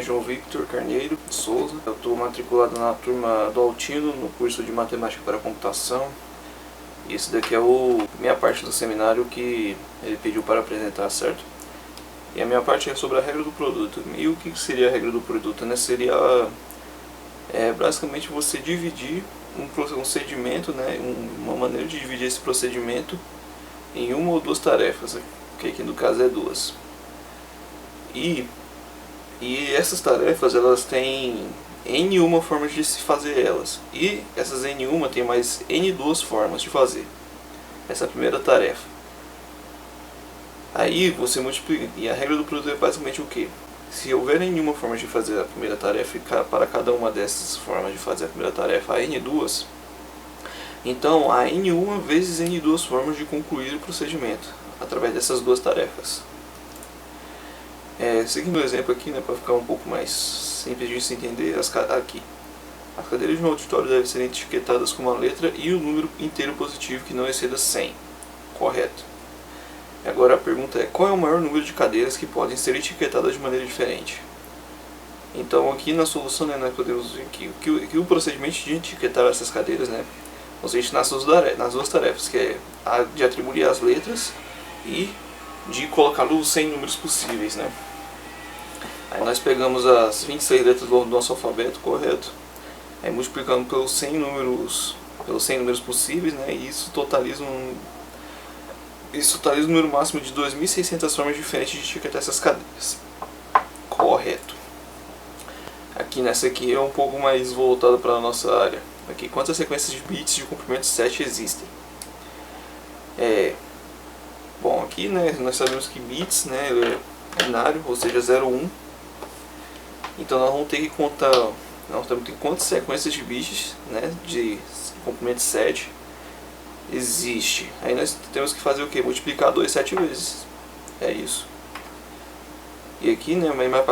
é João Victor Carneiro de Souza. Eu estou matriculado na turma do Altino, no curso de Matemática para Computação. E esse daqui é minha parte do seminário que ele pediu para apresentar, certo? E a minha parte é sobre a regra do produto. E o que seria a regra do produto, né? Seria basicamente você dividir um procedimento, né? Uma maneira de dividir esse procedimento em uma ou duas tarefas, que aqui no caso é duas. E essas tarefas, elas têm N uma formas de se fazer elas. E essas N uma tem mais N duas formas de fazer essa primeira tarefa. Aí você multiplica, e a regra do produto é basicamente o que? Se houver N uma forma de fazer a primeira tarefa, e para cada uma dessas formas de fazer a primeira tarefa há N duas, então há N1 vezes N2 formas de concluir o procedimento através dessas duas tarefas. Seguindo o exemplo aqui, né, para ficar um pouco mais simples de se entender, as cadeiras de um auditório devem ser etiquetadas com uma letra e o número inteiro positivo que não exceda 100. Correto. Agora a pergunta é, qual é o maior número de cadeiras que podem ser etiquetadas de maneira diferente? Então aqui na solução, né, nós podemos ver que o procedimento de etiquetar essas cadeiras, né, consiste nas duas tarefas, que é a de atribuir as letras e de colocar os 100 números possíveis, né? Aí nós pegamos as 26 letras do nosso alfabeto, correto? Aí multiplicando pelos 100 números possíveis, né? E isso totaliza um número máximo de 2.600 formas diferentes de etiquetar essas cadeiras. Correto. Aqui nessa aqui é um pouco mais voltado para a nossa área. Aqui, quantas sequências de bits de comprimento 7 existem? Bom, aqui, né, nós sabemos que bits, né, ele é binário, ou seja, 0, 1. Então nós vamos ter que contar, nós temos que quantas sequências de bits, né, de comprimento 7 existe. Aí nós temos que fazer o que? Multiplicar 2 7 vezes. É isso. E aqui, né, mas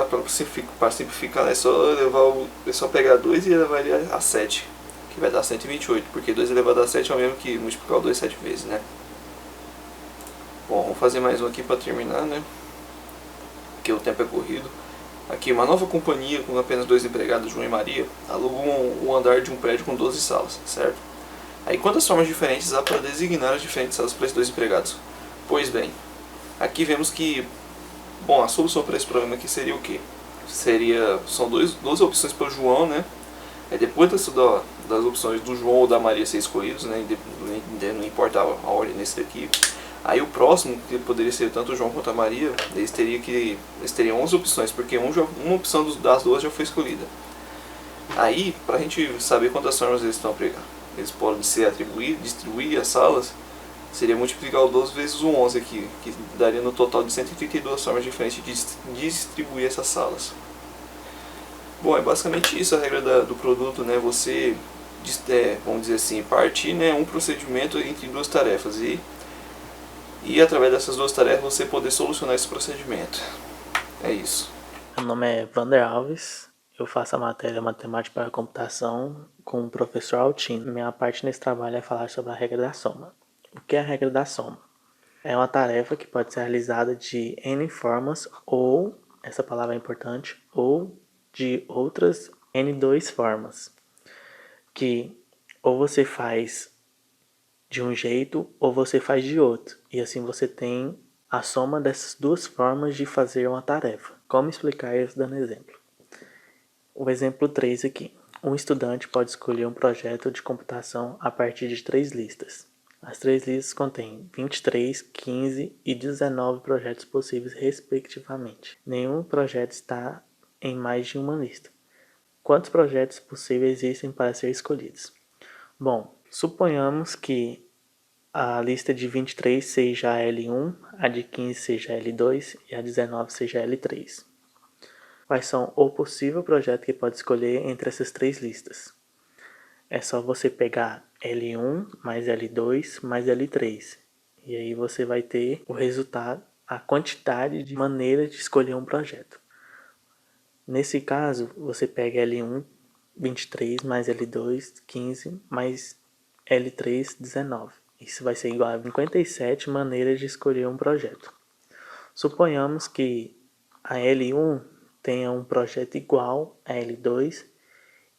para simplificar, é só pegar 2 e levar ele a 7, que vai dar 128, porque 2 elevado a 7 é o mesmo que multiplicar o 2 7 vezes, né? Bom, vamos fazer mais um aqui para terminar, né? Porque o tempo é corrido. Aqui, uma nova companhia com apenas 2 empregados, João e Maria, alugou um andar de um prédio com 12 salas, certo? Aí, quantas formas diferentes há para designar as diferentes salas para esses 2 empregados? Pois bem, aqui vemos que, bom, a solução para esse problema aqui seria o quê? São 12 opções para o João, né? Depois das opções do João ou da Maria ser escolhidos, né? Não importa a ordem nesse daqui. Aí o próximo, que poderia ser tanto o João quanto a Maria, eles teriam 11 opções, porque uma opção das duas já foi escolhida. Aí, para a gente saber quantas formas eles podem ser distribuir as salas, seria multiplicar o 12 vezes o 11 aqui, que daria no total de 132 formas diferentes de distribuir essas salas. Bom, é basicamente isso a regra do produto, né? Você, vamos dizer assim, partir, né, um procedimento entre duas tarefas e através dessas duas tarefas você poder solucionar esse procedimento. É isso. Meu nome é Vander Alves, eu faço a matéria Matemática para Computação com o professor Altino. Minha parte nesse trabalho é falar sobre a regra da soma. O que é a regra da soma? É uma tarefa que pode ser realizada de N formas ou, essa palavra é importante, ou de outras N2 formas, que ou você faz de um jeito ou você faz de outro, e assim você tem a soma dessas duas formas de fazer uma tarefa. Como explicar isso dando exemplo? O exemplo 3 aqui. Um estudante pode escolher um projeto de computação a partir de 3 listas. As 3 listas contêm 23, 15 e 19 projetos possíveis respectivamente. Nenhum projeto está em mais de uma lista. Quantos projetos possíveis existem para ser escolhidos? Bom, suponhamos que a lista de 23 seja a L1, a de 15 seja a L2 e a 19 seja a L3. Quais são o possível projeto que pode escolher entre essas 3 listas? É só você pegar L1 mais L2 mais L3. E aí você vai ter o resultado, a quantidade de maneiras de escolher um projeto. Nesse caso, você pega L1, 23 mais L2, 15 mais L3, 19. Isso vai ser igual a 57 maneiras de escolher um projeto. Suponhamos que a L1 tenha um projeto igual a L2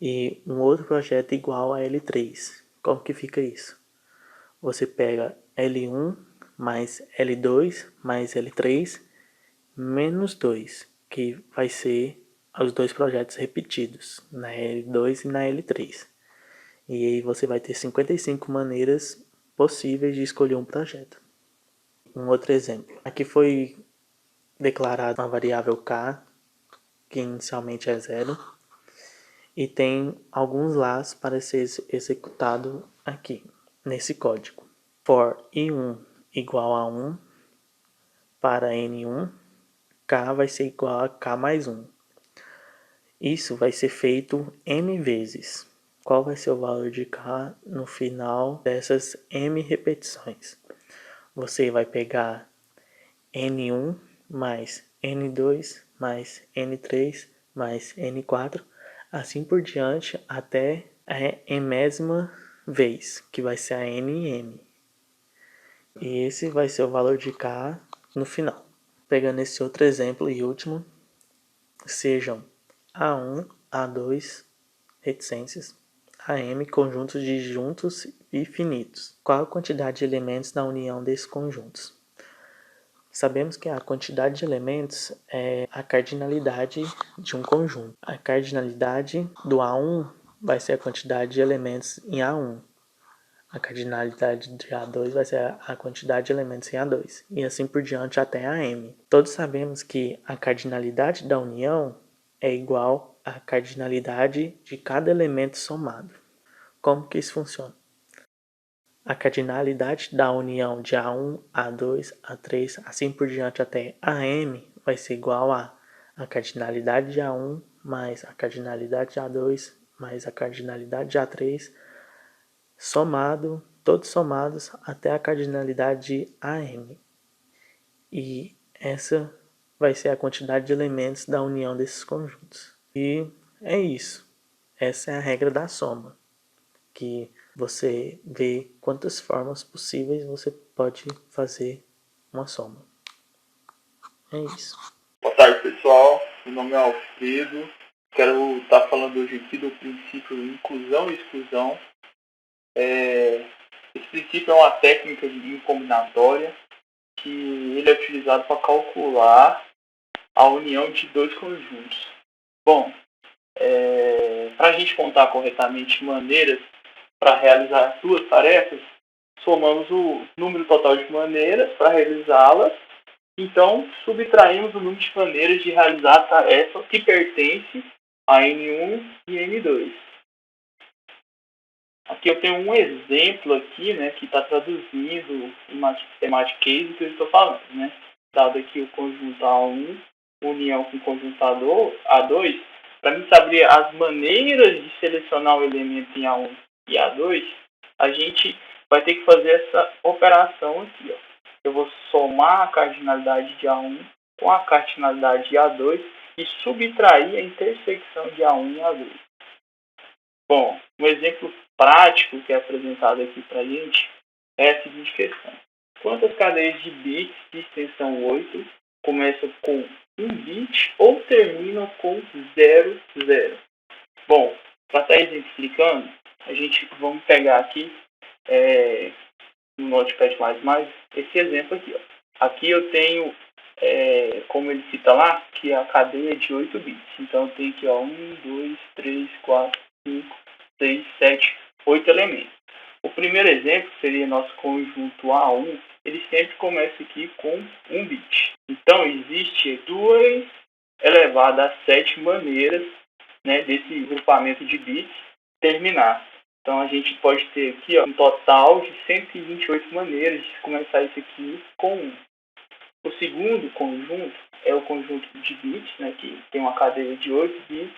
e um outro projeto igual a L3. Como que fica isso? Você pega L1 mais L2 mais L3 menos 2, que vai ser os dois projetos repetidos, na L2 e na L3. E aí você vai ter 55 maneiras possíveis de escolher um projeto. Um outro exemplo. Aqui foi declarada uma variável k, que inicialmente é 0, e tem alguns las para ser executado aqui, nesse código. For i1 igual a 1 para n1, k vai ser igual a k mais 1. Isso vai ser feito m vezes. Qual vai ser o valor de k no final dessas m repetições? Você vai pegar n1 mais n2 mais n3 mais n4, assim por diante até a enésima vez, que vai ser a nm. E esse vai ser o valor de k no final. Pegando esse outro exemplo e último, sejam A1, A2, reticências, AM, conjuntos disjuntos e finitos. Qual a quantidade de elementos na união desses conjuntos? Sabemos que a quantidade de elementos é a cardinalidade de um conjunto. A cardinalidade do A1 vai ser a quantidade de elementos em A1. A cardinalidade de A2 vai ser a quantidade de elementos em A2. E assim por diante até AM. Todos sabemos que a cardinalidade da união é igual à cardinalidade de cada elemento somado. Como que isso funciona? A cardinalidade da união de A1, A2, A3, assim por diante até AM vai ser igual a cardinalidade de A1 mais a cardinalidade de A2 mais a cardinalidade de A3 somado, todos somados até a cardinalidade de AM. E essa vai ser a quantidade de elementos da união desses conjuntos. E é isso. Essa é a regra da soma, que você vê quantas formas possíveis você pode fazer uma soma. É isso. Boa tarde, pessoal. Meu nome é Alfredo. Quero estar falando hoje aqui do princípio de inclusão e exclusão. Esse princípio é uma técnica de combinatória que ele é utilizado para calcular a união de dois conjuntos. Bom, para a gente contar corretamente maneiras para realizar as duas tarefas, somamos o número total de maneiras para realizá-las. Então, subtraímos o número de maneiras de realizar a tarefa que pertence a N1 e N2. Aqui eu tenho um exemplo aqui, né, que está traduzindo uma temática case que eu estou falando, né? Dado aqui o conjunto A1, união com o conjunto A2, para mim saber as maneiras de selecionar o elemento em A1 e A2, a gente vai ter que fazer essa operação aqui, ó. Eu vou somar a cardinalidade de A1 com a cardinalidade de A2 e subtrair a intersecção de A1 e A2. Bom, um exemplo prático que é apresentado aqui para a gente é a seguinte questão. Quantas cadeias de bits de extensão 8 começam com 1 bit ou terminam com 0, 0? Bom, para estar exemplificando, vamos pegar aqui no Notepad++, esse exemplo aqui. Ó. Aqui eu tenho, como ele cita lá, que é a cadeia de 8 bits. Então eu tenho aqui 1, 2, 3, 4, 5, 6, 7, 8 elementos. O primeiro exemplo seria nosso conjunto A1, ele sempre começa aqui com 1 bit. Então existe 2 elevado a 7 maneiras, né, desse grupamento de bits terminar. Então a gente pode ter aqui um total de 128 maneiras de começar isso aqui com 1. O segundo conjunto é o conjunto de bits, né, que tem uma cadeia de 8 bits,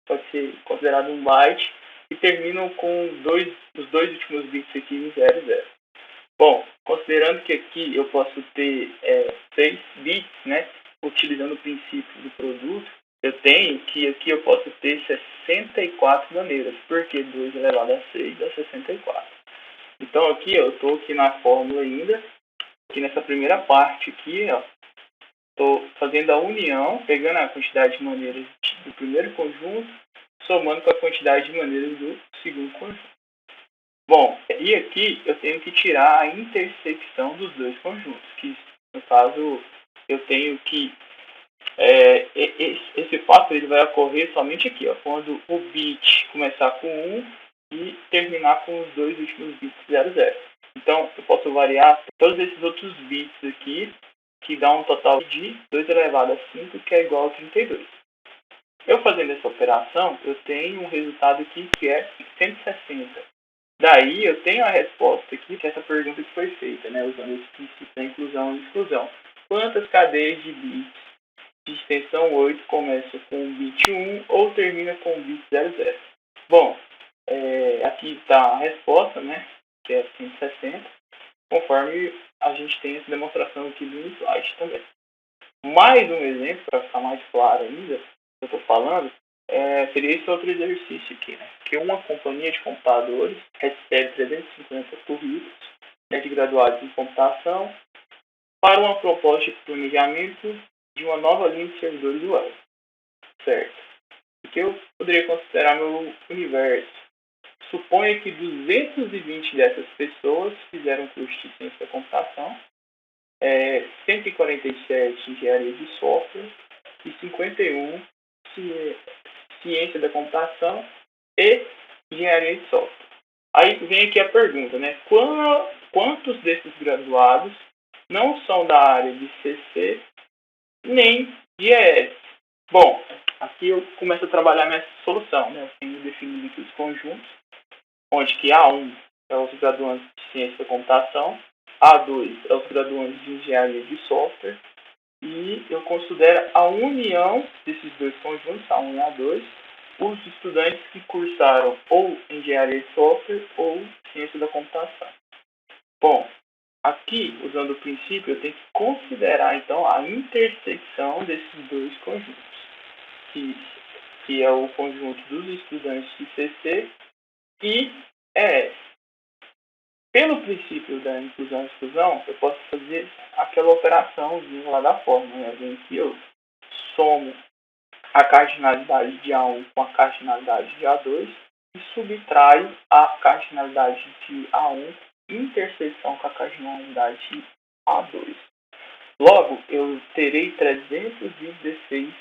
pode ser considerado um byte, e terminam com os dois últimos bits aqui em 0, 0. Bom, considerando que aqui eu posso ter 6 bits, né, utilizando o princípio do produto, eu tenho que aqui eu posso ter 64 maneiras, porque 2 elevado a 6 dá 64. Então aqui eu estou aqui na fórmula ainda, aqui nessa primeira parte aqui, ó, Estou fazendo a união, pegando a quantidade de maneiras do primeiro conjunto, somando com a quantidade de maneiras do segundo conjunto. Bom, e aqui eu tenho que tirar a intersecção dos dois conjuntos, que no caso eu tenho que esse fato ele vai ocorrer somente aqui, ó, quando o bit começar com 1 e terminar com os dois últimos bits 00. Então eu posso variar todos esses outros bits aqui, que dá um total de 2 elevado a 5, que é igual a 32. Eu fazendo essa operação, eu tenho um resultado aqui que é 160. Daí eu tenho a resposta aqui, que é essa pergunta que foi feita, né, usando esse princípio da inclusão e exclusão. Quantas cadeias de bits de extensão 8 começam com o bit 1 ou termina com o bit 00? Bom, aqui está a resposta, né, que é 160, conforme a gente tem essa demonstração aqui no slide também. Mais um exemplo, para ficar mais claro ainda, que eu estou falando, seria esse outro exercício aqui, né? Que uma companhia de computadores recebe 350 currículos, né, de graduados em computação para uma proposta de planejamento de uma nova linha de servidores web. Certo? O que eu poderia considerar meu universo? Suponha que 220 dessas pessoas fizeram curso de ciência da computação, 147 engenharia de software e 51 ciência da computação e engenharia de software. Aí vem aqui a pergunta, né? Quantos desses graduados não são da área de CC nem de ES? Bom, aqui eu começo a trabalhar minha solução, né? Eu tenho definido aqui os conjuntos, onde que A1 é os graduandos de ciência da computação, A2 é os graduandos de engenharia de software, e eu considero a união desses dois conjuntos, A1 e A2, os estudantes que cursaram ou engenharia de software ou ciência da computação. Bom, aqui, usando o princípio, eu tenho que considerar, então, a intersecção desses dois conjuntos, que é o conjunto dos estudantes de CC e ES. Pelo princípio da inclusão e exclusão, eu posso fazer aquela operaçãozinha lá da fórmula, né? Em que eu somo a cardinalidade de A1 com a cardinalidade de A2 e subtraio a cardinalidade de A1 interseção com a cardinalidade de A2. Logo, eu terei 316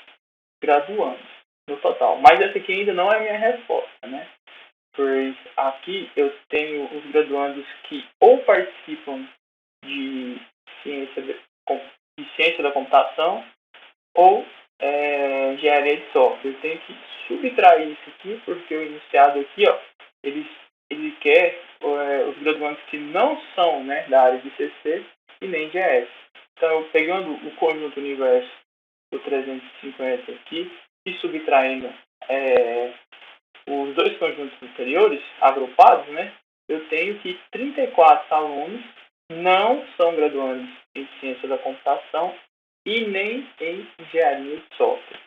graduandos no total. Mas essa aqui ainda não é a minha resposta, né? Pois aqui eu tenho os graduandos que ou participam de ciência da computação ou engenharia de software. Eu tenho que subtrair isso aqui, porque o enunciado aqui, ó, ele quer os graduandos que não são, né, da área de CC e nem de ES. Então, pegando o conjunto universo do 350 aqui e subtraindo os dois conjuntos anteriores, agrupados, né, eu tenho que 34 alunos não são graduandos em ciência da computação e nem em engenharia de software.